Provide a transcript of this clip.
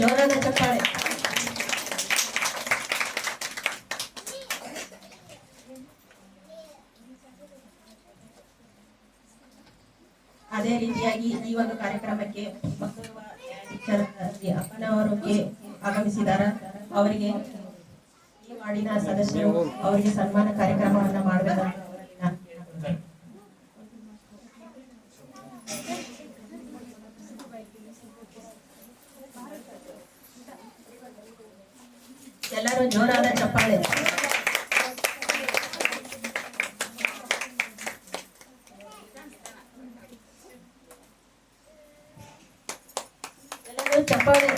ಜೋರಾದ ಚಪ್ಪಾಳೆ. ಅದೇ ರೀತಿಯಾಗಿ ಈ ಒಂದು ಕಾರ್ಯಕ್ರಮಕ್ಕೆ ಮಕ್ಕಳುವ ಟೀಚರ್ ಅಪ್ಪನವರಿಗೆ ಆಗಮಿಸಿದಾರ. ಅವರಿಗೆ ಈ ವಾರ್ಡಿನ ಸದಸ್ಯರು ಅವರಿಗೆ ಸನ್ಮಾನ ಕಾರ್ಯಕ್ರಮವನ್ನ ಮಾಡಬೇಕು. ಎಲ್ಲರೂ ಜೋರಾದ ಚಪ್ಪಾಳೆ. ಎಲ್ಲರೂ ಚಪ್ಪಾಳೆ.